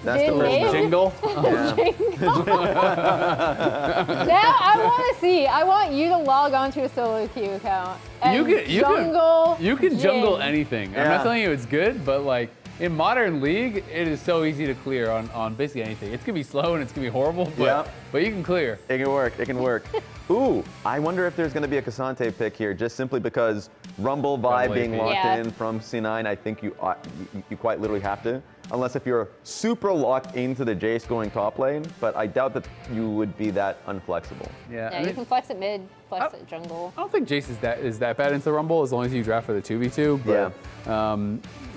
That's the first jingle. Yeah. Now I want to see. I want you to log onto a solo queue account. And You can Jhin. jungle anything. I'm Yeah. not telling you it's good, but like in modern league, it is so easy to clear on basically anything. It's gonna be slow and it's gonna be horrible, but you can clear. It can work. It can work. Ooh, I wonder if there's going to be a Cassante pick here, just simply because Rumble Vi being locked in from C9. I think you quite literally have to, unless if you're super locked into the Jayce going top lane. But I doubt that you would be that unflexible. Yeah, I mean, you can flex it mid, flex it jungle. I don't think Jayce is that bad into the Rumble as long as you draft for the 2v2. But,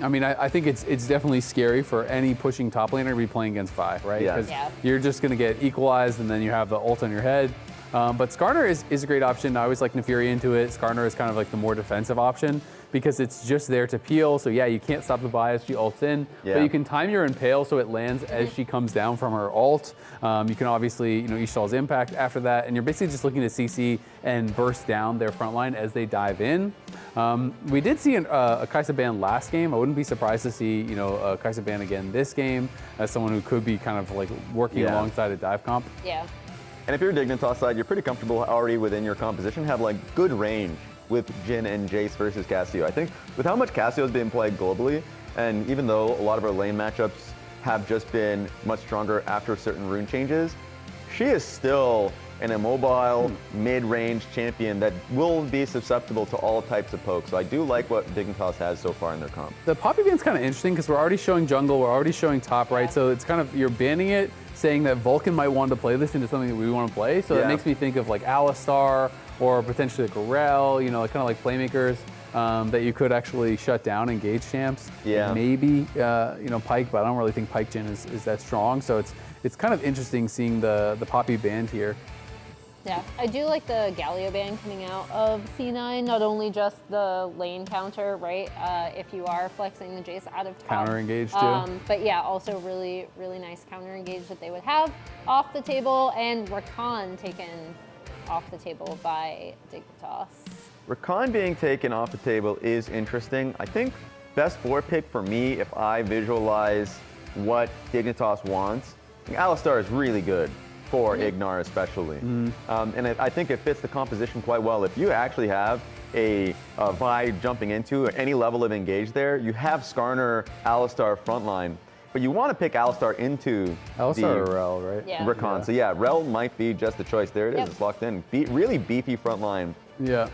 I mean, I think it's definitely scary for any pushing top laner to be playing against Vi, right? Because you're just gonna get equalized, and then you have the ult on your head. But Skarner is a great option. I always like Nefiri into it. Skarner is kind of like the more defensive option because it's just there to peel. So yeah, you can't stop the buy as she ults in, but you can time your impale so it lands as she comes down from her ult. You can obviously, Ishtal's impact after that, and you're basically just looking to CC and burst down their front line as they dive in. We did see a Kai'Sa ban last game. I wouldn't be surprised to see, a Kai'Sa ban again this game as someone who could be kind of like working alongside a dive comp. Yeah. And if you're Dignitas side, you're pretty comfortable already within your composition, have like good range with Jhin and Jayce versus Cassio. I think with how much Cassio has been played globally, and even though a lot of her lane matchups have just been much stronger after certain rune changes, she is still an immobile mid-range champion that will be susceptible to all types of pokes. So I do like what Dignitas has so far in their comp. The Poppy ban's kind of interesting because we're already showing jungle, we're already showing top right, so it's kind of, you're banning it, saying that Vulcan might want to play this into something that we want to play. So that makes me think of like Alistar or potentially like a Rell, kind of like playmakers that you could actually shut down and engage champs. Yeah. Maybe, Pyke, but I don't really think Pyke Jhin is that strong. So it's kind of interesting seeing the Poppy band here. Yeah, I do like the Galio ban coming out of C9, not only just the lane counter, right? If you are flexing the Jayce out of top. Counter engage too. But yeah, also really, really nice counter engage that they would have off the table, and Rakan taken off the table by Dignitas. Rakan being taken off the table is interesting. I think best 4 pick for me, if I visualize what Dignitas wants, Alistar is really good for IgNar especially. And I think it fits the composition quite well. If you actually have a Vi jumping into any level of engage there, you have Skarner, Alistar frontline, but you want to pick Alistar into Alistar or Rell, right? Yeah. Rakan. So yeah, Rell might be just the choice. There it is, it's locked in. really beefy frontline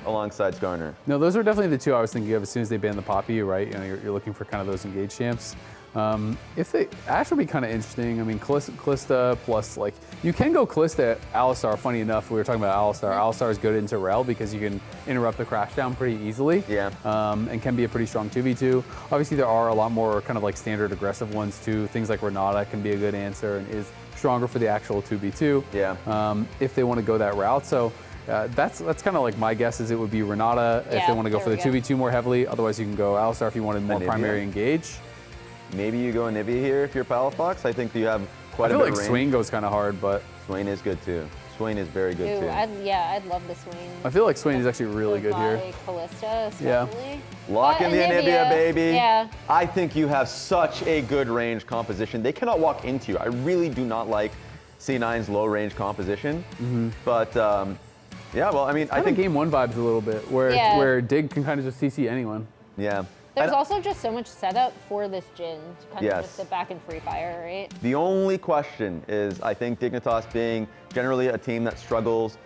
alongside Skarner. No, those were definitely the two I was thinking of as soon as they banned the Poppy, right? You're looking for kind of those engage champs. Ashe would be kind of interesting. I mean, Kalista plus, like, you can go Kalista Alistar. Funny enough, we were talking about Alistar. Alistar is good into Rell because you can interrupt the crash down pretty easily. Yeah. And can be a pretty strong 2v2. Obviously, there are a lot more kind of like standard aggressive ones too. Things like Renata can be a good answer and is stronger for the actual 2v2. Yeah. If they want to go that route. So that's kind of like my guess is it would be Renata if they want to go for the 2v2 more heavily. Otherwise, you can go Alistar if you wanted more primary engage. Maybe you go Anivia here if you're Palafox. I think you have quite a bit of range. I feel like Swain goes kind of hard, but Swain is good too. Swain is very good too. I'd love the Swain. I feel like Swain is actually really good here. Kalista, especially. Lock in the Anivia, baby. Yeah. I think you have such a good range composition. They cannot walk into you. I really do not like C9's low range composition. But yeah, well, I mean, I think game 1 vibes a little bit where Dig can kind of just CC anyone. Yeah. There's also just so much setup for this Jhin to kind of just sit back and free fire, right? The only question is, I think Dignitas being generally a team that struggles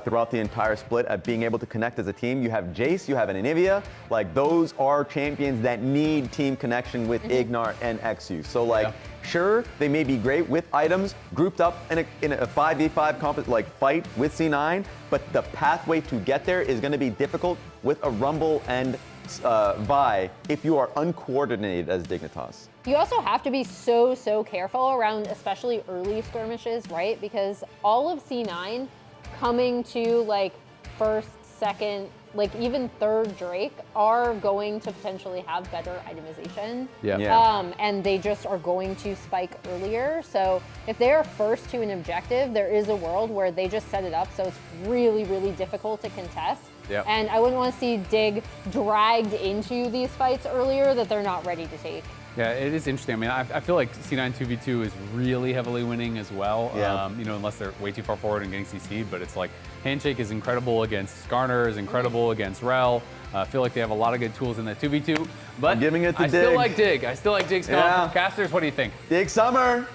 throughout the entire split at being able to connect as a team. You have Jayce, you have an Anivia. Like, those are champions that need team connection with IgNar and eXyu. So, like, sure, they may be great with items grouped up in a 5v5 fight with C9, but the pathway to get there is going to be difficult with a Rumble and Vi if you are uncoordinated as Dignitas. You also have to be so careful around especially early skirmishes, right? Because all of C9 coming to like first, second, like even third Drake are going to potentially have better itemization. And they just are going to spike earlier. So if they are first to an objective, there is a world where they just set it up so it's really, really difficult to contest. And I wouldn't want to see Dig dragged into these fights earlier that they're not ready to take. Yeah, it is interesting. I mean, I feel like C9 2v2 is really heavily winning as well. Yeah. You know, unless they're way too far forward and getting CC'd. But it's like Handshake is incredible against Skarner, is incredible against Rell. I feel like they have a lot of good tools in that 2v2. But I'm giving it to I Dig. still like Dig. I still like Dig's comp. Yeah. Casters, what do you think? Dig Summer.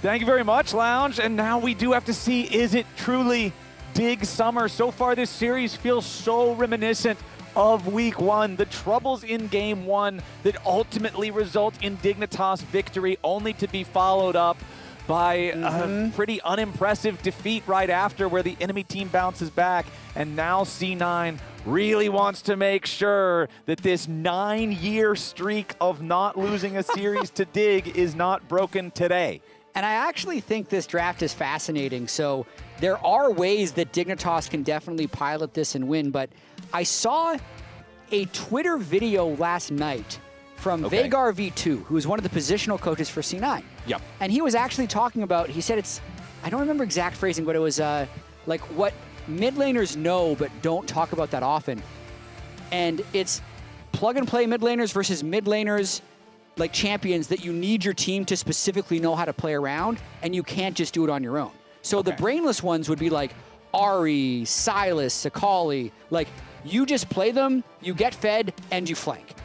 Thank you very much, Lounge. And now we do have to see, is it truly Dig Summer? So far, this series feels so reminiscent of Week 1. The troubles in Game 1 that ultimately result in Dignitas victory, only to be followed up by a pretty unimpressive defeat right after, where the enemy team bounces back. And now C9 really wants to make sure that this 9-year streak of not losing a series to Dig is not broken today. And I actually think this draft is fascinating. So there are ways that Dignitas can definitely pilot this and win, but I saw a Twitter video last night from Veigar V2, who is one of the positional coaches for C9. Yep. And he was actually talking about, he said it's, I don't remember exact phrasing, but it was like what mid laners know but don't talk about that often. And it's plug and play mid laners versus mid laners like champions that you need your team to specifically know how to play around, and you can't just do it on your own. So the brainless ones would be like Ari, Silas, Sakali. Like, you just play them, you get fed, and you flank.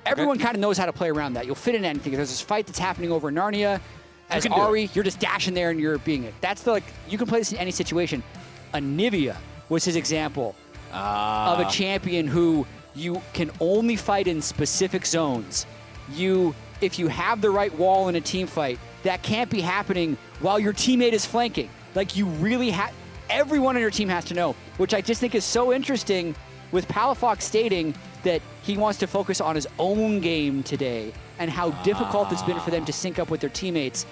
Everyone kind of knows how to play around that. You'll fit in anything. If there's this fight that's happening over in Narnia, as Ari, you're just dashing there and you're being it. That's the, like, you can play this in any situation. Anivia was his example of a champion who you can only fight in specific zones. If you have the right wall in a team fight, that can't be happening while your teammate is flanking. Like, you really have, everyone on your team has to know, which I just think is so interesting, with Palafox stating that he wants to focus on his own game today and how difficult it's been for them to sync up with their teammates.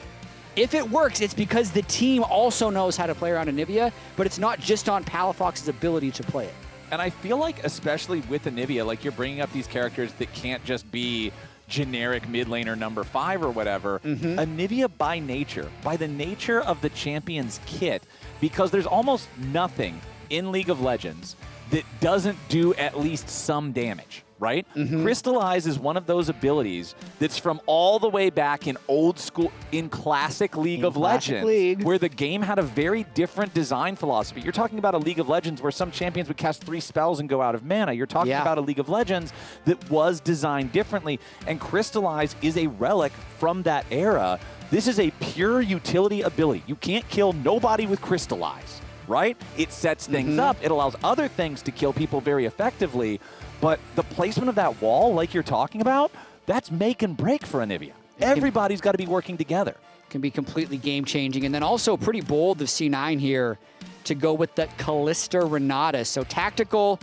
If it works, it's because the team also knows how to play around Anivia, but it's not just on Palafox's ability to play it. And I feel like, especially with Anivia, like, you're bringing up these characters that can't just be generic mid laner number 5 or whatever. Anivia, by nature, by the nature of the champion's kit, because there's almost nothing in League of Legends that doesn't do at least some damage, right? Crystallize is one of those abilities that's from all the way back in old school, in classic League of Legends, where the game had a very different design philosophy. You're talking about a League of Legends where some champions would cast 3 spells and go out of mana. You're talking about a League of Legends that was designed differently, and Crystallize is a relic from that era. This is a pure utility ability. You can't kill nobody with Crystallize, right? It sets things up. It allows other things to kill people very effectively. But the placement of that wall, like you're talking about, that's make and break for Anivia. Everybody's got to be working together. Can be completely game-changing. And then also pretty bold of C9 here to go with the Kalista Renata. So Tactical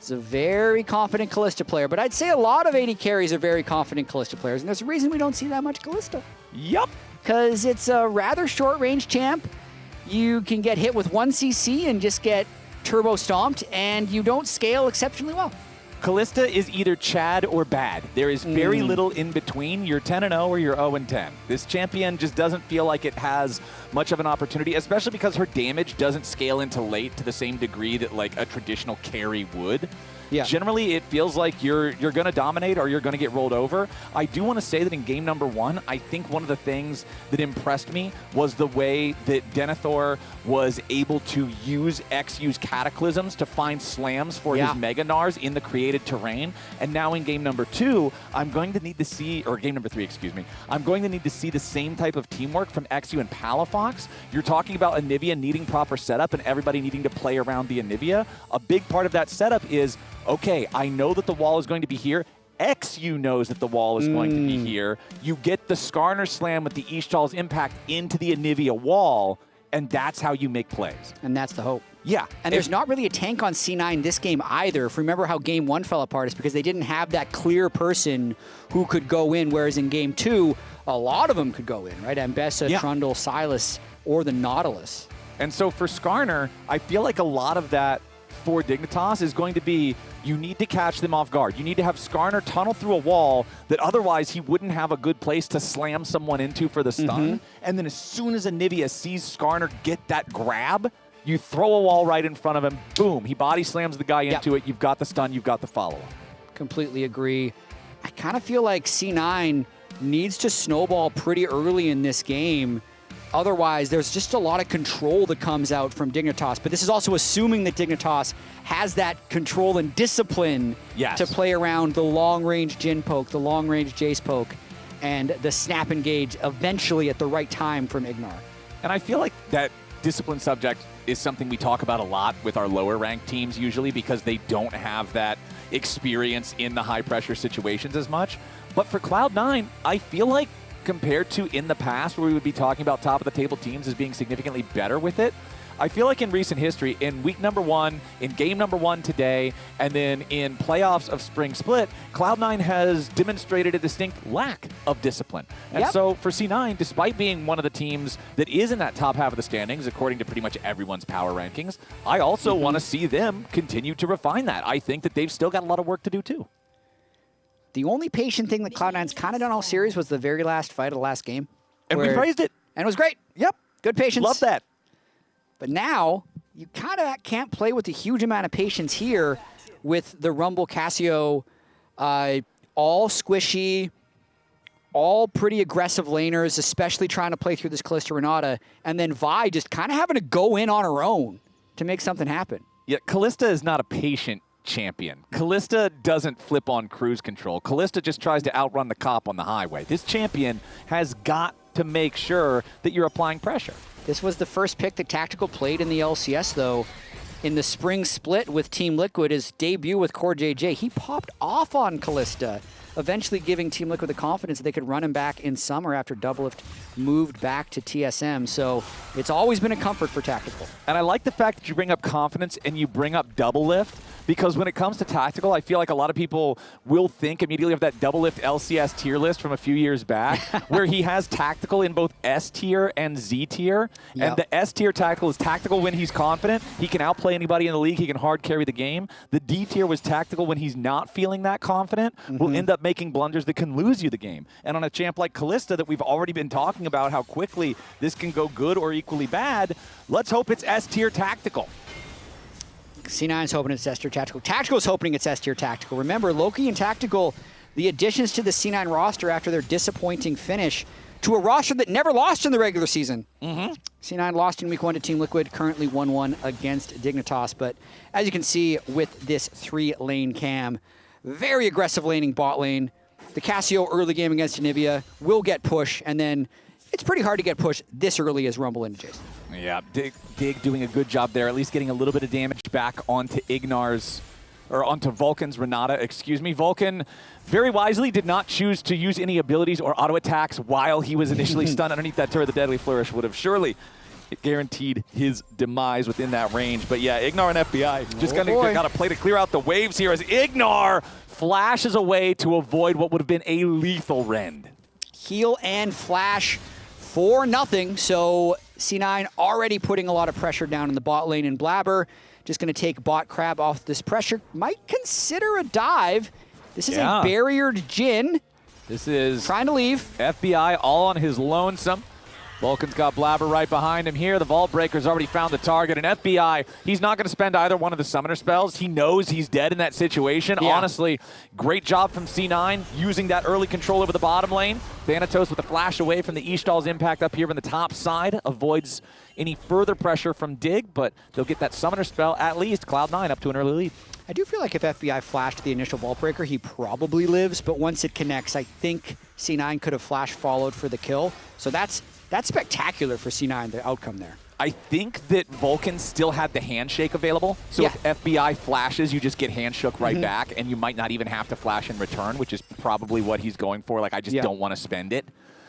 is a very confident Kalista player, but I'd say a lot of AD carries are very confident Kalista players, and there's a reason we don't see that much Kalista. Yup. Because it's a rather short-range champ. You can get hit with 1 CC and just get turbo stomped, and you don't scale exceptionally well. Kalista is either Chad or bad. There is very little in between. You're 10-0 or you're 0-10. This champion just doesn't feel like it has much of an opportunity, especially because her damage doesn't scale into late to the same degree that like a traditional carry would. Yeah. Generally, it feels like you're going to dominate or you're going to get rolled over. I do want to say that in game number 1, I think one of the things that impressed me was the way that Denathor was able to use eXyu's cataclysms to find slams for his Mega Nars in the created terrain. And now in game number 2, I'm going to need to see, or game number 3, excuse me, I'm going to need to see the same type of teamwork from eXyu and Palafox. You're talking about Anivia needing proper setup and everybody needing to play around the Anivia. A big part of that setup is, okay, I know that the wall is going to be here. eXyu knows that the wall is going to be here. You get the Skarner slam with the Ishtal's impact into the Anivia wall, and that's how you make plays. And that's the hope. Yeah. And there's not really a tank on C9 this game either. If you remember how game 1 fell apart, it's because they didn't have that clear person who could go in, whereas in game 2, a lot of them could go in, right? Ambessa, Trundle, Silas, or the Nautilus. And so for Skarner, I feel like a lot of that for Dignitas is going to be, you need to catch them off guard. You need to have Skarner tunnel through a wall that otherwise he wouldn't have a good place to slam someone into for the stun. And then as soon as Anivia sees Skarner get that grab, you throw a wall right in front of him, boom, he body slams the guy into it, you've got the stun, you've got the follow-up. Completely agree. I kind of feel like C9 needs to snowball pretty early in this game. Otherwise, there's just a lot of control that comes out from Dignitas. But this is also assuming that Dignitas has that control and discipline to play around the long-range Jhin poke, the long-range Jayce poke, and the snap engage eventually at the right time from IgNar. And I feel like that discipline subject is something we talk about a lot with our lower-ranked teams usually because they don't have that experience in the high-pressure situations as much. But for Cloud9, I feel like compared to in the past where we would be talking about top-of-the-table teams as being significantly better with it, I feel like in recent history, in week number 1, in game number 1 today, and then in playoffs of Spring Split, Cloud9 has demonstrated a distinct lack of discipline. And so for C9, despite being one of the teams that is in that top half of the standings, according to pretty much everyone's power rankings, I also want to see them continue to refine that. I think that they've still got a lot of work to do too. The only patient thing that Cloud9's kind of done all series was the very last fight of the last game. And we praised it. And it was great. Yep. Good patience. Love that. But now, you kind of can't play with a huge amount of patience here with the Rumble Cassio, all squishy, all pretty aggressive laners, especially trying to play through this Kalista Renata, and then Vi just kind of having to go in on her own to make something happen. Yeah, Kalista is not a patient champion. Kalista doesn't flip on cruise control. Kalista just tries to outrun the cop on the highway. This champion has got to make sure that you're applying pressure. This was the first pick that Tactical played in the LCS, though. In the spring split with Team Liquid, his debut with Core JJ, he popped off on Kalista, eventually giving Team Liquid the confidence that they could run him back in summer after Doublelift moved back to TSM. So it's always been a comfort for Tactical. And I like the fact that you bring up confidence and you bring up Doublelift, because when it comes to Tactical, I feel like a lot of people will think immediately of that Doublelift LCS tier list from a few years back, where he has Tactical in both S tier and Z tier. Yep. And the S tier Tactical is Tactical when he's confident. He can outplay anybody in the league. He can hard carry the game. The D tier was Tactical when he's not feeling that confident, will end up making blunders that can lose you the game. And on a champ like Kalista that we've already been talking about how quickly this can go good or equally bad, let's hope it's S tier Tactical. C9's hoping it's S tier Tactical. Tactical's hoping it's S tier Tactical. Remember, Loki and Tactical, the additions to the C9 roster after their disappointing finish to a roster that never lost in the regular season. C9 lost in week 1 to Team Liquid, currently 1-1 against Dignitas. But as you can see with this 3-lane cam, very aggressive laning bot lane. The Cassio early game against Anivia will get push, and then it's pretty hard to get push this early as Rumble into Jayce. Yeah, Dig doing a good job there, at least getting a little bit of damage back onto IgNar's, or onto Vulcan's Renata, excuse me. Vulcan very wisely did not choose to use any abilities or auto attacks while he was initially stunned underneath that turret. The Deadly Flourish would have surely guaranteed his demise within that range. But yeah, IgNar and FBI just got to play to clear out the waves here as IgNar flashes away to avoid what would have been a lethal rend. Heal and flash for nothing, so C9 already putting a lot of pressure down in the bot lane, and Blaber just going to take bot crab off this pressure. Might consider a dive. This is a barriered Jhin. This is trying to leave. FBI all on his lonesome. Vulcan's got Blaber right behind him here. The Vault Breaker's already found the target. And FBI, he's not going to spend either one of the summoner spells. He knows he's dead in that situation. Yeah. Honestly, great job from C9 using that early control over the bottom lane. Thanatos with a flash away from the eStall's impact up here on the top side. Avoids any further pressure from Dig, but they'll get that summoner spell at least. Cloud9 up to an early lead. I do feel like if FBI flashed the initial Vault Breaker, he probably lives, but once it connects, I think C9 could have flash followed for the kill. So that's spectacular for C9, the outcome there. I think that Vulcan still had the handshake available. So if FBI flashes, you just get handshook right back, and you might not even have to flash in return, which is probably what he's going for. Like, I just don't want to spend it.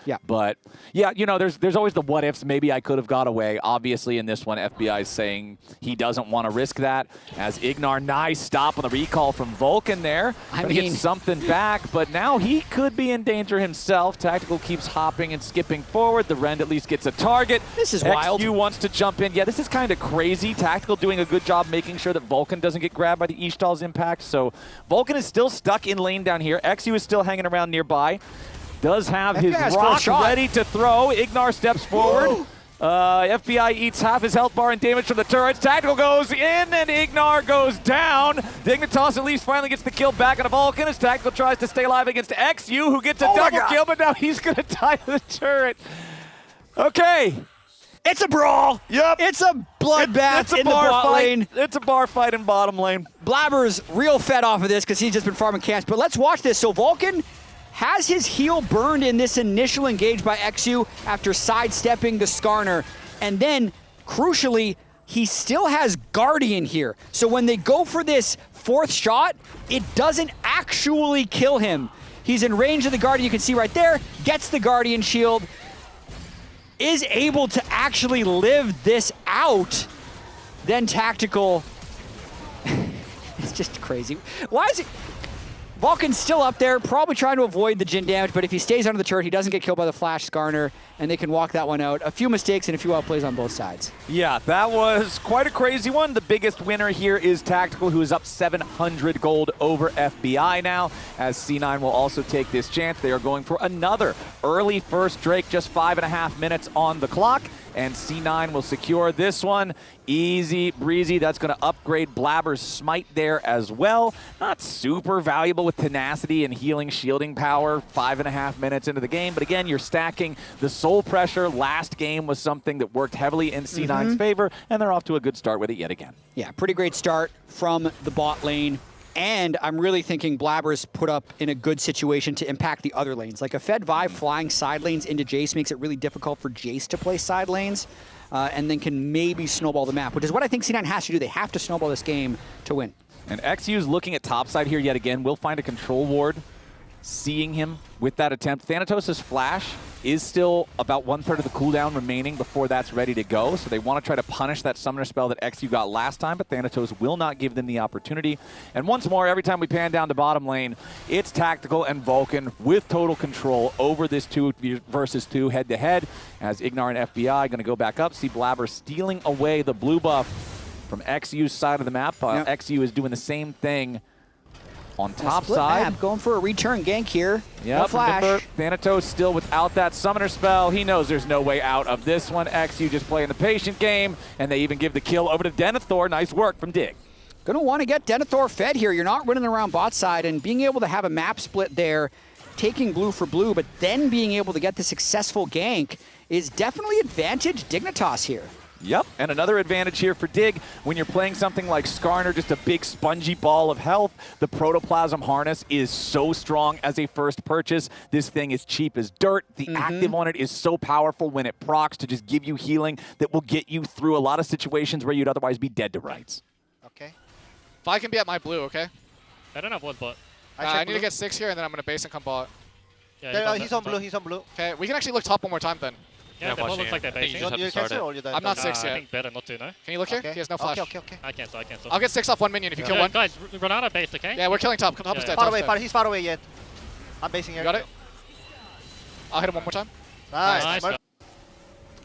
Yeah. But, yeah, you know, there's always the what-ifs. Maybe I could have got away. Obviously, in this one, FBI is saying he doesn't want to risk that. As IgNar, nice stop on the recall from Vulcan there. I mean, get something back, but now he could be in danger himself. Tactical keeps hopping and skipping forward. The Rend at least gets a target. This is wild. eXyu wants to jump in. Yeah, this is kind of crazy. Tactical doing a good job making sure that Vulcan doesn't get grabbed by the eStall's impact. So Vulcan is still stuck in lane down here. eXyu is still hanging around nearby. Does have his rock ready to throw. IgNar steps forward. FBI eats half his health bar and damage from the turrets. Tactical goes in and IgNar goes down. Dignitas at least finally gets the kill back on a Vulcan as Tactical tries to stay alive against eXyu, who gets a double kill, but now he's going to die to the turret. Okay. It's a brawl. Yep. It's a bloodbath in the bot lane. It's a bar fight in bottom lane. Blaber's real fed off of this because he's just been farming camps. But let's watch this. So Vulcan has his heel burned in this initial engage by eXyu after sidestepping the Skarner. And then, crucially, he still has Guardian here. So when they go for this fourth shot, it doesn't actually kill him. He's in range of the Guardian, you can see right there, gets the Guardian shield, is able to actually live this out. Then Tactical, it's just crazy. Why is it? Vulcan's still up there, probably trying to avoid the Jhin damage, but if he stays under the turret, he doesn't get killed by the flash Skarner, and they can walk that one out. A few mistakes and a few outplays on both sides. Yeah, that was quite a crazy one. The biggest winner here is Tactical, who is up 700 gold over FBI now, as C9 will also take this chance. They are going for another early first Drake, just 5.5 minutes on the clock, and C9 will secure this one. Easy breezy. That's going to upgrade Blaber's smite there as well. Not super valuable with tenacity and healing shielding power 5.5 minutes into the game, but again, you're stacking the soul pressure. Last game was something that worked heavily in C9's favor, and they're off to a good start with it yet again. Yeah, pretty great start from the bot lane. And I'm really thinking Blaber's put up in a good situation to impact the other lanes. Like a Fed Vi flying side lanes into Jayce makes it really difficult for Jayce to play side lanes, and then can maybe snowball the map, which is what I think C9 has to do. They have to snowball this game to win. And eXyu looking at topside here yet again. Will find a control ward, seeing him with that attempt. Thanatos' flash is still about 1/3 of the cooldown remaining before that's ready to go. So they want to try to punish that summoner spell that eXyu got last time, but Thanatos will not give them the opportunity. And once more, every time we pan down to bottom lane, it's Tactical and Vulcan with total control over this 2 versus 2 head-to-head, as IgNar and FBI going to go back up. See Blaber stealing away the blue buff from eXyu's side of the map. eXyu is doing the same thing on top side. Map, going for a return gank here. Yeah, no flash. Remember, Thanatos still without that summoner spell. He knows there's no way out of this one. eXyu just playing the patient game, and they even give the kill over to Denathor. Nice work from Dig. Gonna want to get Denathor fed here. You're not running around bot side, and being able to have a map split there, taking blue for blue, but then being able to get the successful gank is definitely advantage Dignitas here. Yep, and another advantage here for Dig, when you're playing something like Skarner, just a big spongy ball of health, the Protoplasm Harness is so strong as a first purchase. This thing is cheap as dirt. The active on it is so powerful when it procs to just give you healing that will get you through a lot of situations where you'd otherwise be dead to rights. Okay. If I can be at my blue, okay? I don't have one bot. I need to get 6 here, and then I'm going to base and come bot. Yeah, he's on blue, he's on blue. Okay, we can actually look top one more time then. Yeah, the ball looks like they're basing. You cancel or you die? I'm not 6 yet. I think better not to, no? Can you look here? He has no flash. Okay. I cancel. I'll get 6 off 1 minion if you kill one. Guys, Renata based, okay? Yeah, we're killing top. Top is dead. He's far away yet. I'm basing here. You got it? I'll hit him one more time. Nice.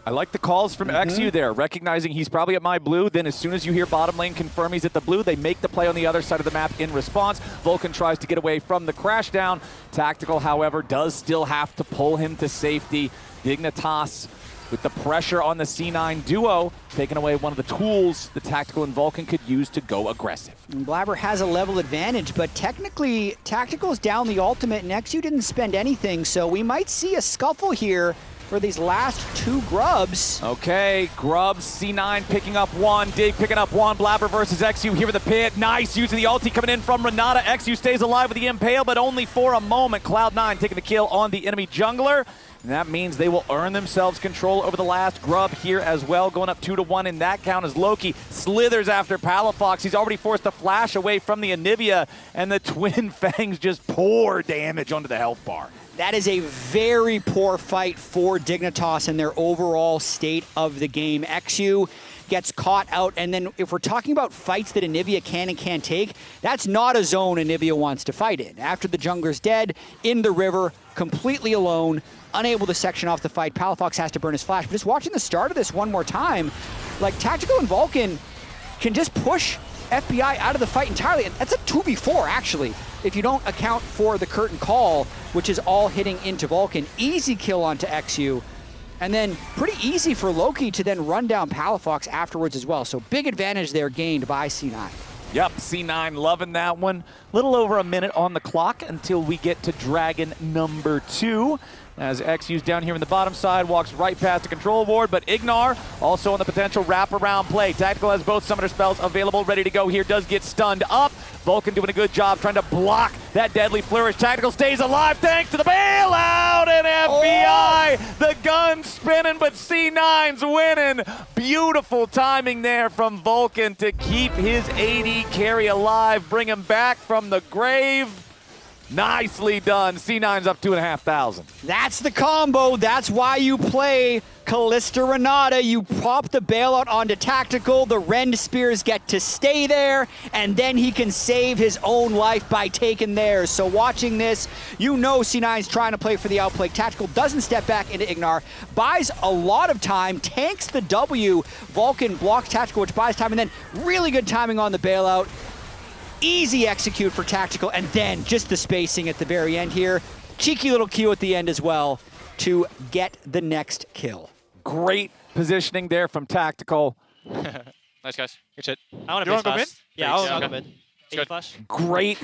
I like the calls from eXyu there, recognizing he's probably at my blue. Then as soon as you hear bottom lane confirm he's at the blue, they make the play on the other side of the map in response. Vulcan tries to get away from the crash down. Tactical, however, does still have to pull him to safety. Dignitas, with the pressure on the C9 duo, taking away one of the tools the Tactical and Vulcan could use to go aggressive. And Blaber has a level advantage, but technically, Tactical's down the ultimate, and eXyu didn't spend anything, so we might see a scuffle here for these last 2 grubs. Okay, grubs, C9 picking up 1, Dig picking up 1, Blaber versus eXyu here with the pit. Nice, using the ulti coming in from Renata. eXyu stays alive with the impale, but only for a moment. Cloud9 taking the kill on the enemy jungler. And that means they will earn themselves control over the last grub here as well, going up 2-1 in that count as Loki slithers after Palafox. He's already forced a flash away from the Anivia, and the Twin Fangs just pour damage onto the health bar. That is a very poor fight for Dignitas and their overall state of the game. eXyu gets caught out, and then if we're talking about fights that Anivia can and can't take, that's not a zone Anivia wants to fight in. After the jungler's dead, in the river, completely alone, unable to section off the fight, Palafox has to burn his flash. But just watching the start of this one more time, like Tactical and Vulcan can just push FBI out of the fight entirely. That's a 2v4, actually, if you don't account for the curtain call, which is all hitting into Vulcan. Easy kill onto eXyu. And then pretty easy for Loki to then run down Palafox afterwards as well. So big advantage there gained by C9. Yep, C9 loving that one. Little over a minute on the clock until we get to Dragon number 2. As eXyu's down here in the bottom side, walks right past the control ward, but IgNar also on the potential wraparound play. Tactical has both summoner spells available, ready to go here, does get stunned up. Vulcan doing a good job trying to block that deadly flourish. Tactical stays alive thanks to the bailout, and FBI, the gun spinning, but C9's winning. Beautiful timing there from Vulcan to keep his AD carry alive, bring him back from the grave. Nicely done. C9's up 2,500. That's the combo. That's why you play Kalista Renata. You pop the bailout onto Tactical. The Rend Spears get to stay there, and then he can save his own life by taking theirs. So watching this, you know C9's trying to play for the outplay. Tactical doesn't step back into IgNar, buys a lot of time, tanks the W. Vulcan blocks Tactical, which buys time, and then really good timing on the bailout. Easy execute for Tactical, and then just the spacing at the very end here. Cheeky little Q at the end as well to get the next kill. Great positioning there from Tactical. Nice, guys. Good shit. I want You to wanna go mid? Yeah, I'll Yeah. go mid. Good. Flash. Great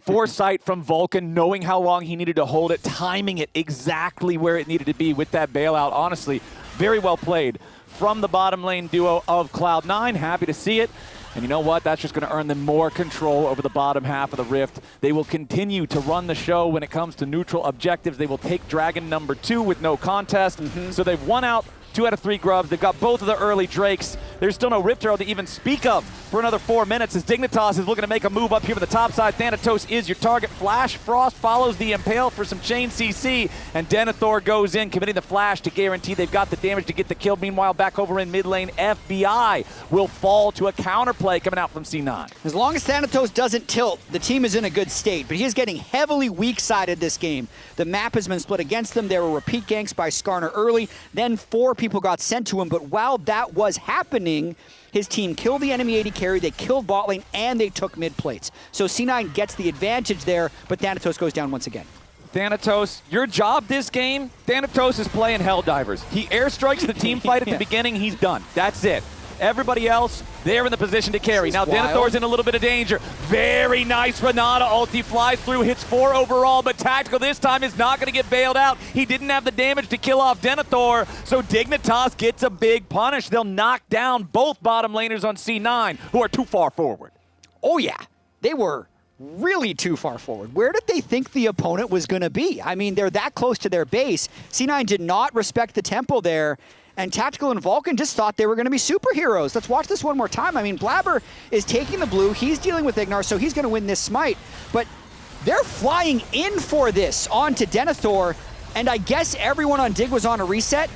foresight from Vulcan, knowing how long he needed to hold it, timing it exactly where it needed to be with that bailout. Honestly, very well played from the bottom lane duo of Cloud9. Happy to see it. And you know what? That's just going to earn them more control over the bottom half of the Rift. They will continue to run the show when it comes to neutral objectives. They will take Dragon number 2 with no contest. So they've won out 2 out of 3 grubs. They've got both of the early Drakes. There's still no Rift Herald to even speak of for another 4 minutes as Dignitas is looking to make a move up here on the top side. Thanatos is your target. Flash Frost follows the Impale for some chain CC, and Denathor goes in, committing the flash to guarantee they've got the damage to get the kill. Meanwhile, back over in mid lane, FBI will fall to a counterplay coming out from C9. As long as Thanatos doesn't tilt, the team is in a good state, but he is getting heavily weak-sided this game. The map has been split against them. There were repeat ganks by Skarner early, then 4 people got sent to him, but while that was happening, his team killed the enemy AD carry, they killed bot lane, and they took mid plates. So C9 gets the advantage there, but Thanatos goes down once again. Thanatos, your job this game, Thanatos is playing Helldivers. He airstrikes the team fight at the beginning, he's done. That's it. Everybody else, they're in the position to carry. Now Denathor's in a little bit of danger. Very nice Renata ulti flies through, hits 4 overall, but Tactical this time is not going to get bailed out. He didn't have the damage to kill off Denathor, so Dignitas gets a big punish. They'll knock down both bottom laners on C9, who are too far forward. Oh yeah, they were really too far forward. Where did they think the opponent was going to be? I mean, they're that close to their base. C9 did not respect the tempo there, and Tactical and Vulcan just thought they were going to be superheroes. Let's watch this one more time. I mean, Blaber is taking the blue. He's dealing with IgNar, so he's going to win this smite. But they're flying in for this onto Denathor, and I guess everyone on Dig was on a reset,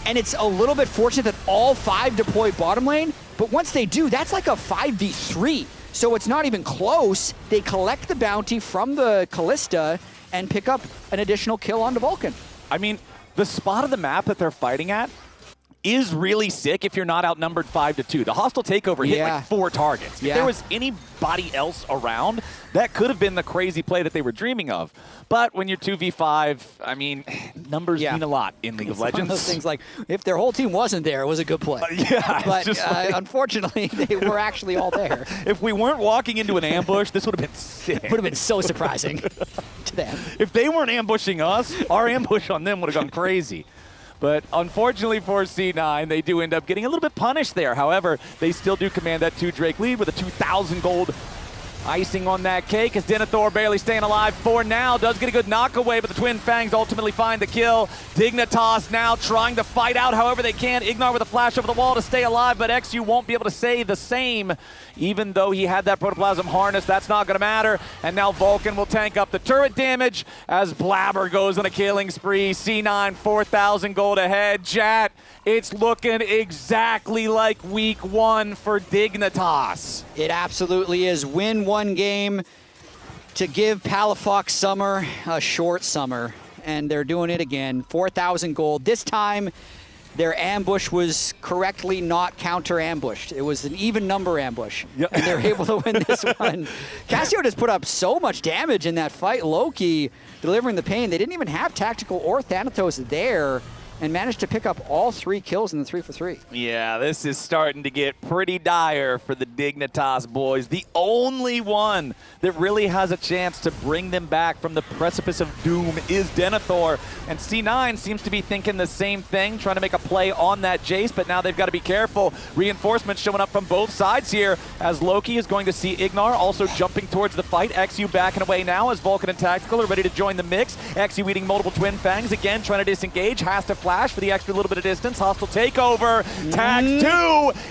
and it's a little bit fortunate that all 5 deploy bottom lane, but once they do, that's like a 5v3. So it's not even close. They collect the bounty from the Kalista and pick up an additional kill onto Vulcan. I mean, the spot of the map that they're fighting at is really sick if you're not outnumbered 5-2. The hostile takeover hit like 4 targets. If there was anybody else around, that could have been the crazy play that they were dreaming of. But when you're 2v5, I mean, numbers mean a lot in League of Legends. One of those things like, if their whole team wasn't there, it was a good play. But unfortunately, they were actually all there. If we weren't walking into an ambush, this would have been sick. It would have been so surprising to them. If they weren't ambushing us, our ambush on them would have gone crazy. But unfortunately for C9, they do end up getting a little bit punished there. However, they still do command that 2 Drake lead with a 2,000 gold icing on that cake as Denathor barely staying alive for now. Does get a good knock away, but the Twin Fangs ultimately find the kill. Dignitas now trying to fight out however they can. IgNar with a flash over the wall to stay alive, but eXyu won't be able to say the same. Even though he had that protoplasm harness, that's not going to matter. And now Vulcan will tank up the turret damage as Blaber goes on a killing spree. C9, 4,000 gold ahead. Jatt, it's looking exactly like week 1 for Dignitas. It absolutely is. Win 1 game to give Palafox summer a short summer. And they're doing it again. 4,000 gold. This time, their ambush was correctly not counter-ambushed. It was an even number ambush. And they're able to win this one. Cassio just put up so much damage in that fight. Loki delivering the pain. They didn't even have Tactical or Thanatos there. and managed to pick up all 3 kills in the 3-for-3. Yeah, this is starting to get pretty dire for the Dignitas boys. The only one that really has a chance to bring them back from the precipice of doom is Denathor. And C9 seems to be thinking the same thing, trying to make a play on that Jayce, but now they've got to be careful. Reinforcements showing up from both sides here as Loki is going to see IgNar also jumping towards the fight. eXyu backing away now as Vulcan and Tactical are ready to join the mix. eXyu eating multiple Twin Fangs, again trying to disengage, has to flash for the extra little bit of distance. Hostile takeover, tags 2.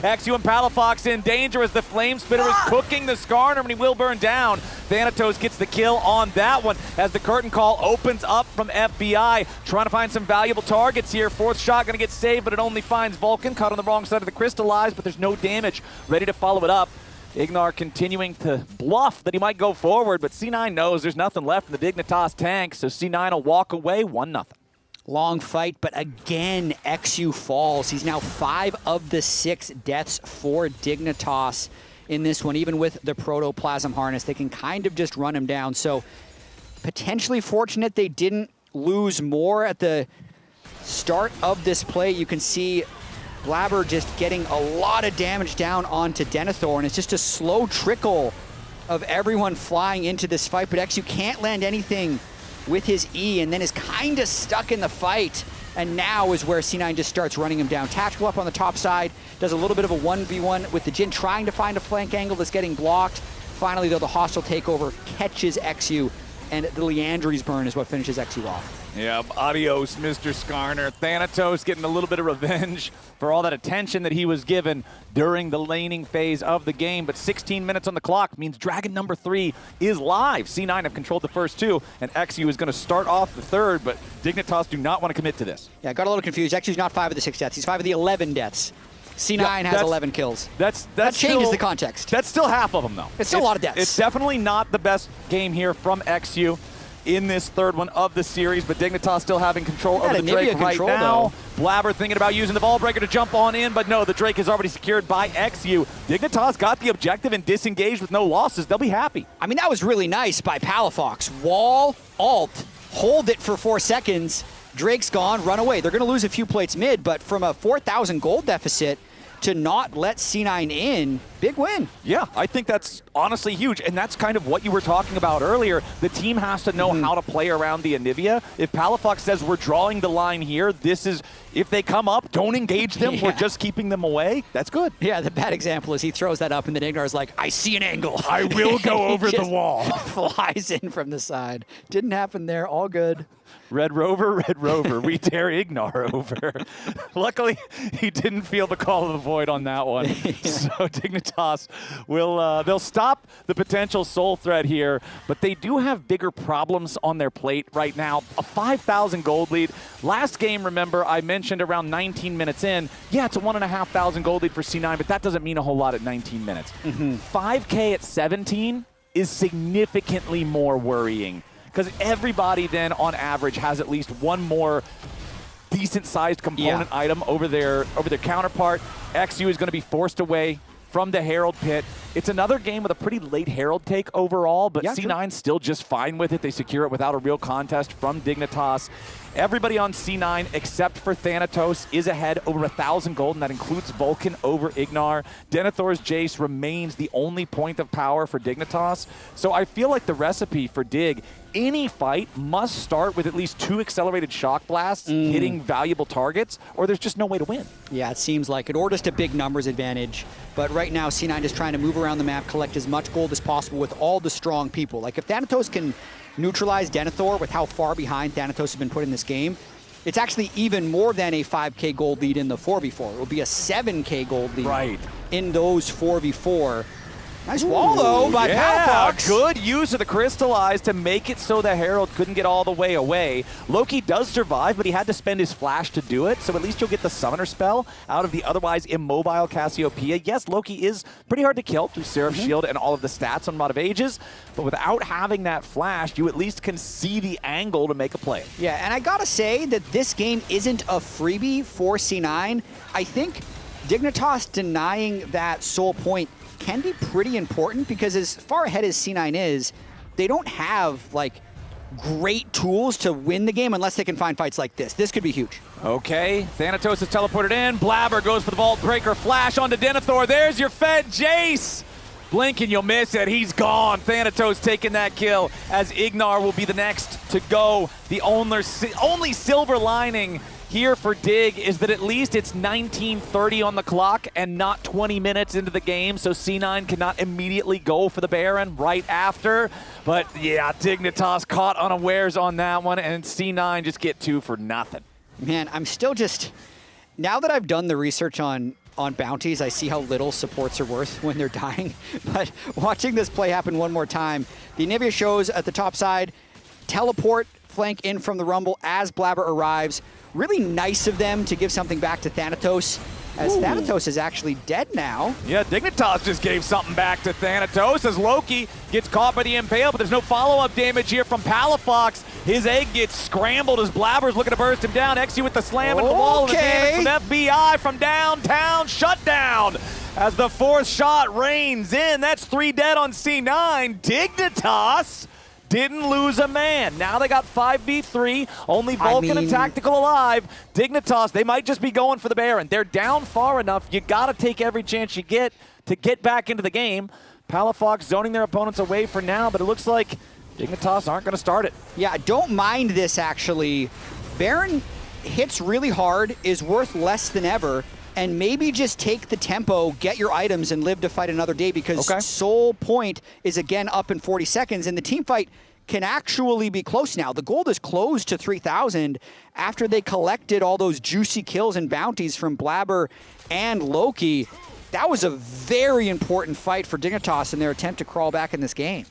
eXyu and Palafox in danger as the Flame Spitter is cooking the Skarner, and he will burn down. Thanatos gets the kill on that one as the curtain call opens up from FBI. Trying to find some valuable targets here. 4th shot going to get saved, but it only finds Vulcan. Caught on the wrong side of the Crystallize, but there's no damage. Ready to follow it up. IgNar continuing to bluff that he might go forward, but C9 knows there's nothing left in the Dignitas tank, so C9 will walk away 1-0. Long fight, but again, eXyu falls. He's now 5 of the 6 deaths for Dignitas in this one. Even with the Protoplasm Harness, they can kind of just run him down. So potentially fortunate they didn't lose more at the start of this play. You can see Blaber just getting a lot of damage down onto Denathor, and it's just a slow trickle of everyone flying into this fight, but eXyu can't land anything with his E, and then is kind of stuck in the fight. And now is where C9 just starts running him down. Tactical up on the top side, does a little bit of a 1v1 with the Jhin, trying to find a flank angle that's getting blocked. Finally, though, the hostile takeover catches eXyu, and the Liandry's burn is what finishes eXyu off. Yeah, adios, Mr. Skarner. Thanatos getting a little bit of revenge for all that attention that he was given during the laning phase of the game. But 16 minutes on the clock means Dragon number 3 is live. C9 have controlled the first 2, and eXyu is going to start off the 3rd, but Dignitas do not want to commit to this. Yeah, got a little confused. eXyu's not 5 of the 6 deaths. He's 5 of the 11 deaths. C9 has 11 kills. That changes still, the context. That's still half of them, though. It's still a lot of deaths. It's definitely not the best game here from eXyu in this 3rd one of the series, but Dignitas still having control over the Drake right now. Blaber thinking about using the Ball Breaker to jump on in, but no, the Drake is already secured by eXyu. Dignitas got the objective and disengaged with no losses. They'll be happy. I mean, that was really nice by Palafox. Wall, alt, hold it for 4 seconds. Drake's gone, run away. They're going to lose a few plates mid, but from a 4,000 gold deficit to not let C9 in, big win. Yeah, I think that's honestly huge, and that's kind of what you were talking about earlier. The team has to know how to play around the Anivia. If Palafox says we're drawing the line here, this is, if they come up, don't engage them, we're just keeping them away, that's good. Yeah, the bad example is he throws that up and then IgNar's like, I see an angle. I will go over the wall. Flies in from the side. Didn't happen there, all good. Red Rover, we tear IgNar over. Luckily, he didn't feel the call of the void on that one. So Dignitas will, they'll stop the potential soul threat here, but they do have bigger problems on their plate right now. A 5,000 gold lead. Last game, remember, I mentioned around 19 minutes in. Yeah, it's a 1,500 gold lead for C9, but that doesn't mean a whole lot at 19 minutes. 5K at 17 is significantly more worrying, because everybody then, on average, has at least one more decent-sized component item over their counterpart. eXyu is going to be forced away from the Herald pit. It's another game with a pretty late Herald take overall, but C9 still just fine with it. They secure it without a real contest from Dignitas. Everybody on C9 except for Thanatos is ahead over 1,000 gold, and that includes Vulcan over IgNar. Denathor's Jayce remains the only point of power for Dignitas. So I feel like the recipe for Dig, any fight must start with at least 2 accelerated shock blasts hitting valuable targets, or there's just no way to win. Yeah, it seems like it, or just a big numbers advantage. But right now, C9 is trying to move around the map, collect as much gold as possible with all the strong people. Like, if Thanatos can neutralize Denathor with how far behind Thanatos has been put in this game, it's actually even more than a 5K gold lead in the 4v4. It will be a 7K gold lead in those 4v4. Nice wall, though, by Palafox. Good use of the Crystallize to make it so the Herald couldn't get all the way away. Loki does survive, but he had to spend his flash to do it, so at least you'll get the Summoner spell out of the otherwise immobile Cassiopeia. Yes, Loki is pretty hard to kill through Seraph's Shield and all of the stats on Mod of Ages, but without having that flash, you at least can see the angle to make a play. Yeah, and I gotta say that this game isn't a freebie for C9. I think Dignitas denying that soul point can be pretty important, because as far ahead as C9 is, they don't have like great tools to win the game unless they can find fights like this. This could be huge. Okay, Thanatos is teleported in. Blaber goes for the Vault Breaker flash onto Denathor. There's your Fed, Jayce. Blink and you'll miss it. He's gone. Thanatos taking that kill as IgNar will be the next to go. The only silver lining here for DIG is that at least it's 19:30 on the clock and not 20 minutes into the game, so C9 cannot immediately go for the Baron right after. But yeah, Dignitas caught unawares on that one, and C9 just get 2 for nothing. Man, I'm still just, now that I've done the research on bounties, I see how little supports are worth when they're dying. But watching this play happen one more time, the Anivia shows at the top side, teleport flank in from the Rumble as Blaber arrives. Really nice of them to give something back to Thanatos, as Thanatos is actually dead now. Yeah, Dignitas just gave something back to Thanatos as Loki gets caught by the Impale, but there's no follow-up damage here from Palafox. His egg gets scrambled as Blaber's looking to burst him down. eXyu with the slam into the wall, and the damage from FBI from downtown shut down. As the 4th shot rains in, that's 3 dead on C9. Dignitas didn't lose a man. Now they got 5v3, only Vulcan and Tactical alive. Dignitas, they might just be going for the Baron. They're down far enough. You got to take every chance you get to get back into the game. Palafox zoning their opponents away for now, but it looks like Dignitas aren't going to start it. Yeah, don't mind this actually. Baron hits really hard, is worth less than ever, and maybe just take the tempo, get your items, and live to fight another day, because Soul Point is again up in 40 seconds, and the team fight can actually be close now. The gold is closed to 3,000 after they collected all those juicy kills and bounties from Blaber and Loki. That was a very important fight for Dignitas in their attempt to crawl back in this game.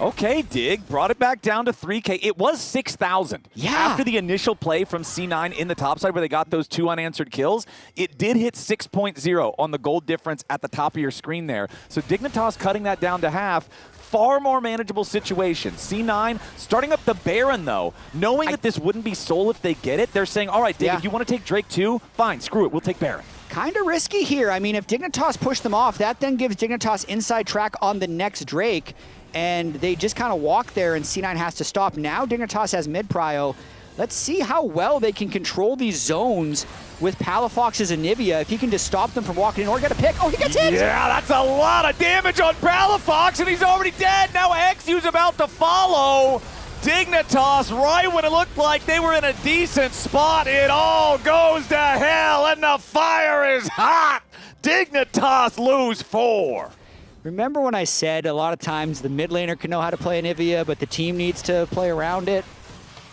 Okay, Dig brought it back down to 3K. It was 6,000. Yeah. After the initial play from C9 in the top side where they got those 2 unanswered kills, it did hit 6.0 on the gold difference at the top of your screen there. So Dignitas cutting that down to half. Far more manageable situation. C9 starting up the Baron, though. Knowing that this wouldn't be Soul if they get it, they're saying, all right, Dig, if you want to take Drake too, fine, screw it, we'll take Baron. Kind of risky here. I mean, if Dignitas push them off, that then gives Dignitas inside track on the next Drake, and they just kind of walk there, and C9 has to stop. Now Dignitas has mid-prio. Let's see how well they can control these zones with Palafox's Anivia. If he can just stop them from walking in or get a pick. Oh, he gets hit! Yeah, that's a lot of damage on Palafox, and he's already dead. Now eXyu's about to follow. Dignitas, right when it looked like they were in a decent spot, it all goes to hell, and the fire is hot. Dignitas lose 4. Remember when I said a lot of times the mid laner can know how to play Anivia, but the team needs to play around it?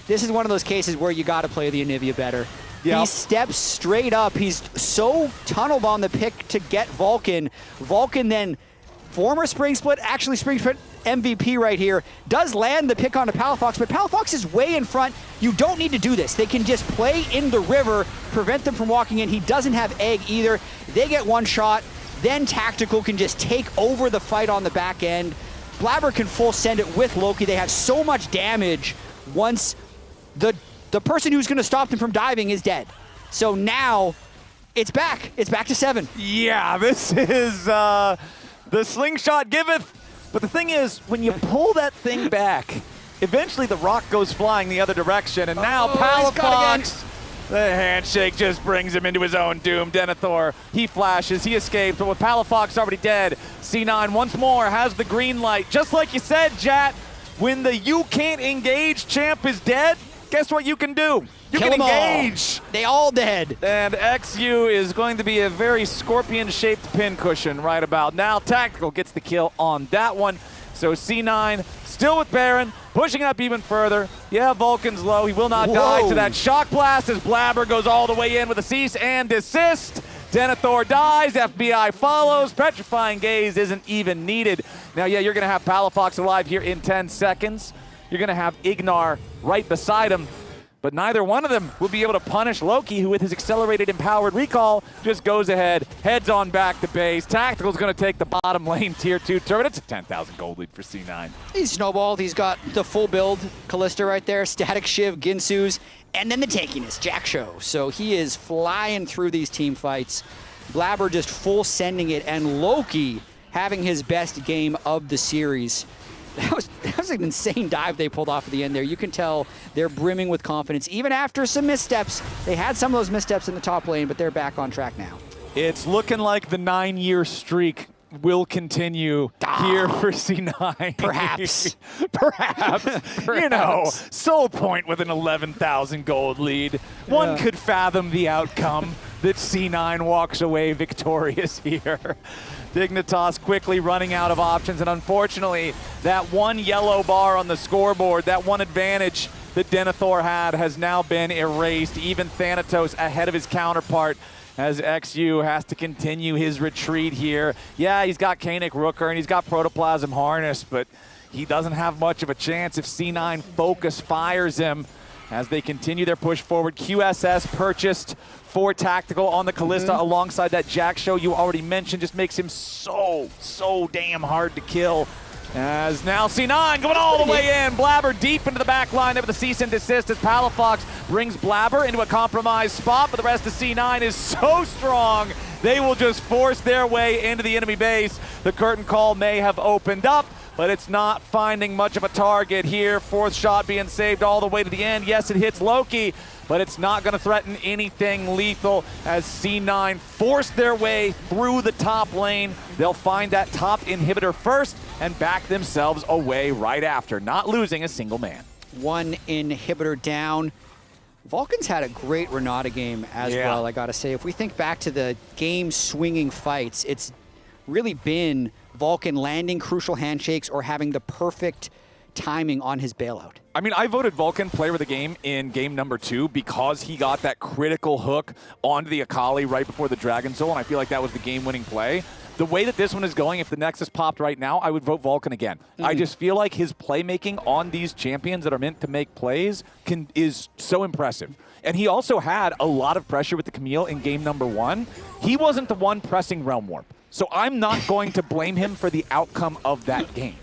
This is one of those cases where you got to play the Anivia better. Yep. He steps straight up. He's so tunneled on the pick to get Vulcan. Vulcan then, former Spring Split, actually Spring Split MVP right here, does land the pick onto Palafox, but Palafox is way in front. You don't need to do this. They can just play in the river, prevent them from walking in. He doesn't have egg either. They get one shot. Then Tactical can just take over the fight on the back end. Blaber can full send it with Loki. They have so much damage once the person who's going to stop them from diving is dead. So now it's back. It's back to 7. Yeah, this is the slingshot giveth. But the thing is, when you pull that thing back, eventually the rock goes flying the other direction. And now Palafox, the handshake just brings him into his own doom. Denathor, he flashes, he escapes, but with Palafox already dead, C9 once more has the green light. Just like you said, Jatt, when the you can't engage champ is dead, guess what you can do? You Kill can them engage. All. They all dead. And eXyu is going to be a very scorpion-shaped pincushion right about now. Tactical gets the kill on that one. So C9 still with Baron, pushing up even further. Yeah, Vulcan's low. He will not die to that shock blast as Blaber goes all the way in with a cease and desist. Denathor dies, FBI follows, Petrifying Gaze isn't even needed. Now, yeah, you're going to have Palafox alive here in 10 seconds. You're going to have IgNar right beside him, but neither one of them will be able to punish Loki, who with his accelerated empowered recall just goes ahead, heads on back to base. Tactical's going to take the bottom lane tier 2 turret. It's a 10,000 gold lead for C9. He's snowballed. He's got the full build, Kalista right there, Static Shiv, Ginsu's, and then the tankiness, Jack Show. So he is flying through these team fights. Blaber just full sending it, and Loki having his best game of the series. That was an insane dive they pulled off at the end there. You can tell they're brimming with confidence. Even after some missteps, they had some of those missteps in the top lane, but they're back on track now. It's looking like the 9-year streak will continue here for C9. Perhaps. Perhaps. You know, Soul Point with an 11,000 gold lead. One could fathom the outcome that C9 walks away victorious here. Dignitas quickly running out of options, and unfortunately, that one yellow bar on the scoreboard, that one advantage that Denathor had has now been erased. Even Thanatos ahead of his counterpart, as eXyu has to continue his retreat here. Yeah, he's got Kanik Rooker and he's got Protoplasm Harness, but he doesn't have much of a chance if C9 Focus fires him as they continue their push forward. QSS purchased for Tactical on the Kalista alongside that Jack show you already mentioned. Just makes him so damn hard to kill. As now C9 going all the way in. Blaber deep into the back line there with the cease and desist as Palafox brings Blaber into a compromised spot, but the rest of C9 is so strong, they will just force their way into the enemy base. The curtain call may have opened up, but it's not finding much of a target here. Fourth shot being saved all the way to the end. Yes, it hits Loki, but it's not going to threaten anything lethal as C9 force their way through the top lane. They'll find that top inhibitor first and back themselves away right after, not losing a single man. One inhibitor down. Vulcan's had a great Renata game as well, I gotta say. If we think back to the game-swinging fights, it's really been Vulcan landing crucial handshakes or having the perfect timing on his bailout. I mean, I voted Vulcan player of the game in game number 2 because he got that critical hook onto the Akali right before the Dragon Soul, and I feel like that was the game-winning play. The way that this one is going, if the Nexus popped right now, I would vote Vulcan again. I just feel like his playmaking on these champions that are meant to make plays is so impressive. And he also had a lot of pressure with the Camille in game number 1. He wasn't the one pressing Realm Warp, so I'm not going to blame him for the outcome of that game.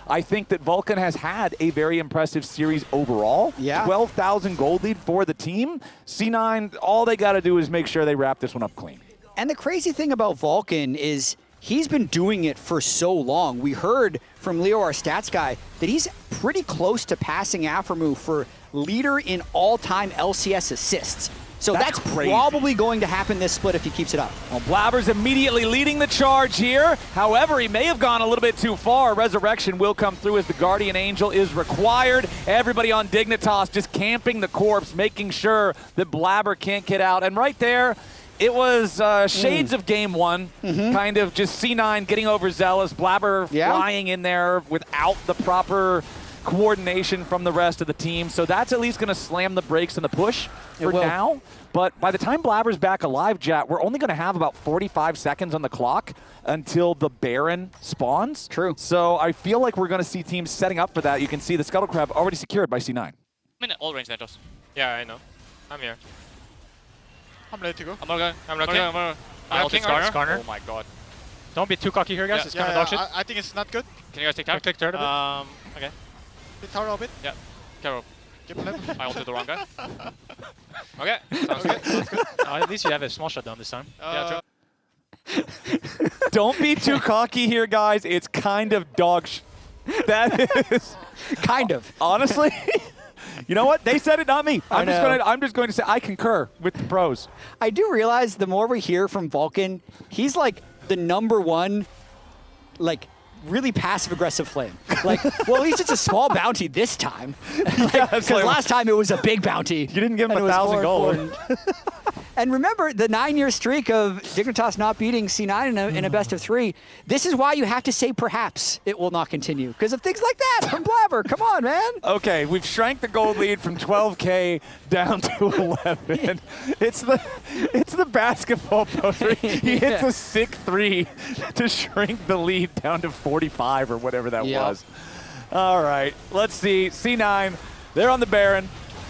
I think that Vulcan has had a very impressive series overall. 12,000 gold lead for the team. C9, all they got to do is make sure they wrap this one up clean. And the crazy thing about Vulcan is he's been doing it for so long. We heard from Leo, our stats guy, that he's pretty close to passing Aphromoo for leader in all-time LCS assists. So that's probably going to happen this split if he keeps it up. Well, Blaber's immediately leading the charge here. However, he may have gone a little bit too far. Resurrection will come through as the Guardian Angel is required. Everybody on Dignitas just camping the corpse, making sure that Blaber can't get out. And right there, it was shades of game 1, kind of just C9 getting overzealous, Blaber flying in there without the proper coordination from the rest of the team. So that's at least going to slam the brakes and the push for now. But by the time Blaber's back alive, Jatt, we're only going to have about 45 seconds on the clock until the Baron spawns. True. So I feel like we're going to see teams setting up for that. You can see the Scuttle Crab already secured by C9. I'm in all range, Thanatos. Yeah, I know. I'm here. I'm ready to go. I'm gonna go. I ulted Skarner. Oh my god. Don't be too cocky here, guys. It's kind of dog shit. I think it's not good. Can you guys take tower? Take turret a bit. Okay. Hit tower a bit. Yeah. Carol. Give him left. I ulted the wrong guy. Okay. Sounds Okay, good. that's good. At least you have a small shutdown this time. Yeah, Don't be too cocky here, guys. It's kind of dog That is... Kind of. Honestly... You know what? They said it, not me. I'm just going to say I concur with the pros. I do realize the more we hear from Vulcan, he's like the #1, like really passive-aggressive flame. Like, well, at least it's a small bounty this time. Because last time it was a big bounty. You didn't give him 1,000 gold. And remember the 9-year streak of Dignitas not beating C9 in a best of 3. This is why you have to say perhaps it will not continue. Because of things like that from Blaber. Come on, man. Okay, we've shrank the gold lead from 12K down to 11. It's the basketball poster. He hits a sick 3 to shrink the lead down to 45 or whatever that was. All right, let's see. C9, they're on the Baron.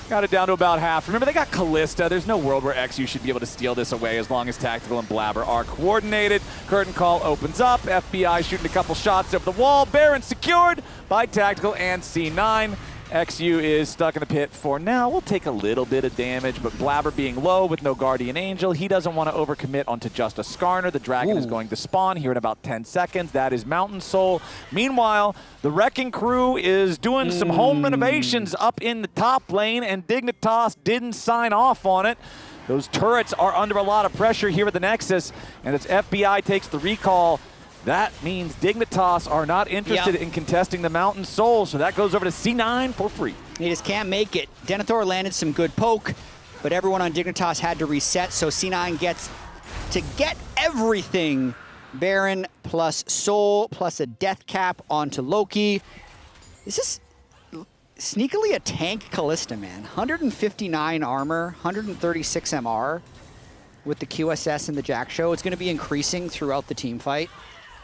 Got it down to about half. Remember, they got Kalista. There's no world where eXyu should be able to steal this away as long as Tactical and Blaber are coordinated. Curtain call opens up. FBI shooting a couple shots over the wall. Baron secured by Tactical and C9. eXyu is stuck in the pit for now. We'll take a little bit of damage, but Blaber being low with no Guardian Angel, he doesn't want to overcommit onto just a Skarner. The Dragon is going to spawn here in about 10 seconds. That is Mountain Soul. Meanwhile, the Wrecking Crew is doing some home renovations up in the top lane, and Dignitas didn't sign off on it. Those turrets are under a lot of pressure here at the Nexus, and as FBI takes the recall, that means Dignitas are not interested in contesting the Mountain Soul, so that goes over to C9 for free. He just can't make it. Denathor landed some good poke, but everyone on Dignitas had to reset, so C9 gets to get everything. Baron plus Soul plus a death cap onto Loki. Is this sneakily a tank Kalista, man? 159 armor, 136 MR with the QSS and the Jack Show. It's going to be increasing throughout the team fight.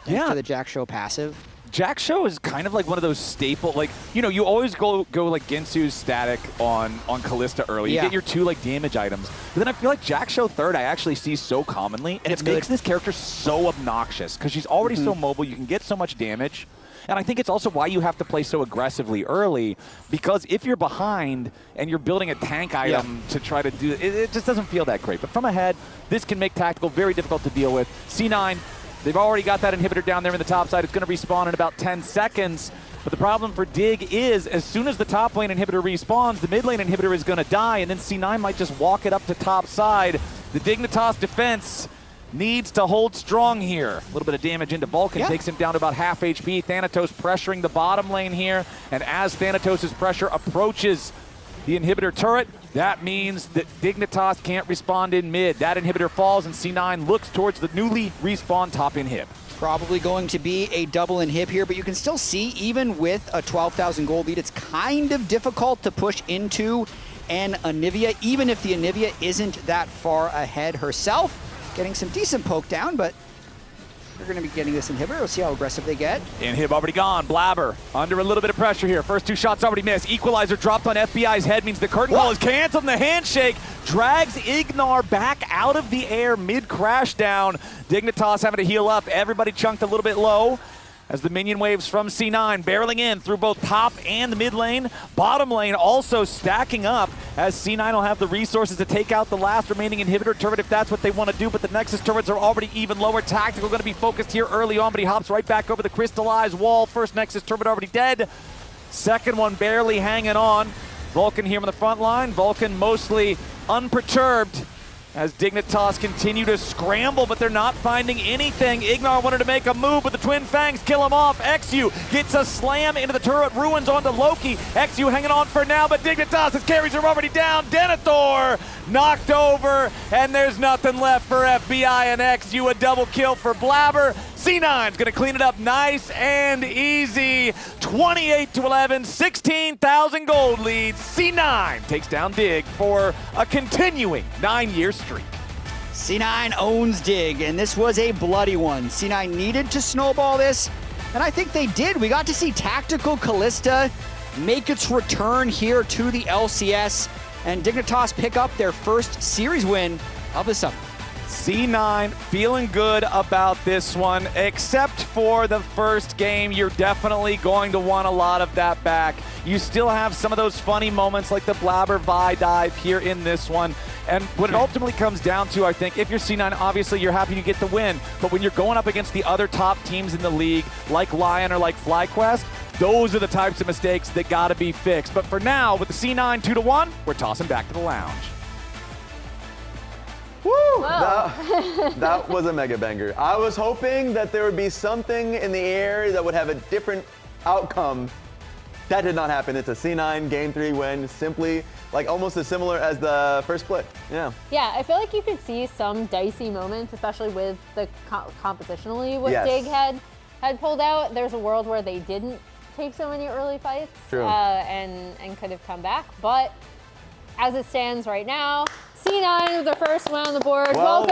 Thanks to the Jack Show passive. Jack Show is kind of like one of those staple, like, you know, you always go like Gensu's static on Kalista early. You get your 2 like damage items. But then I feel like Jack Show third I actually see so commonly, and it makes this character so obnoxious because she's already so mobile, you can get so much damage. And I think it's also why you have to play so aggressively early, because if you're behind and you're building a tank item to try to do it, it just doesn't feel that great. But from ahead, this can make tactical very difficult to deal with. C9, they've already got that inhibitor down there in the top side. It's going to respawn in about 10 seconds. But the problem for DIG is as soon as the top lane inhibitor respawns, the mid lane inhibitor is going to die, and then C9 might just walk it up to top side. The Dignitas defense needs to hold strong here. A little bit of damage into Vulcan, takes him down to about half HP. Thanatos pressuring the bottom lane here, and as Thanatos' pressure approaches the inhibitor turret, that means that Dignitas can't respond in mid. That inhibitor falls, and C9 looks towards the newly respawned top inhib. Probably going to be a double inhib here, but you can still see, even with a 12,000 gold lead, it's kind of difficult to push into an Anivia, even if the Anivia isn't that far ahead herself. Getting some decent poke down, but they're going to be getting this inhibitor. We'll see how aggressive they get. Inhib already gone. Blaber under a little bit of pressure here. First 2 shots already missed. Equalizer dropped on FBI's head, means the curtain call is canceled, and the handshake drags IgNar back out of the air mid-crash down. Dignitas having to heal up. Everybody chunked a little bit low as the minion waves from C9 barreling in through both top and the mid lane. Bottom lane also stacking up as C9 will have the resources to take out the last remaining inhibitor turret if that's what they want to do, but the Nexus turrets are already even lower. Tactical going to be focused here early on, but he hops right back over the crystallized wall. First Nexus turret already dead. Second one barely hanging on. Vulcan here on the front line. Vulcan mostly unperturbed as Dignitas continue to scramble, but they're not finding anything. IgNar wanted to make a move, but the Twin Fangs kill him off. eXyu gets a slam into the turret, ruins onto Loki. eXyu hanging on for now, but Dignitas, his carries are already down. Denathor knocked over, and there's nothing left for FBI and eXyu. A double kill for Blaber. C9's gonna clean it up nice and easy. 28-11, 16,000 gold lead. C9 takes down DIG for a continuing 9-year streak. C9 owns DIG, and this was a bloody one. C9 needed to snowball this, and I think they did. We got to see tactical Kalista make its return here to the LCS, and Dignitas pick up their first series win of the summer. C9 feeling good about this one, except for the first game. You're definitely going to want a lot of that back. You still have some of those funny moments like the Blaber Vi dive here in this one. And what it ultimately comes down to, I think, if you're C9, obviously you're happy to get the win. But when you're going up against the other top teams in the league, like Lion or like FlyQuest, those are the types of mistakes that got to be fixed. But for now, with the C9 2-1, we're tossing back to the lounge. Woo! That was a mega banger. I was hoping that there would be something in the air that would have a different outcome. That did not happen. It's a C9 Game 3 win, simply like almost as similar as the first split. Yeah, I feel like you could see some dicey moments, especially with the compositionally what DIG had pulled out. There's a world where they didn't take so many early fights and could have come back. But as it stands right now, C9 with the first win on the board. Well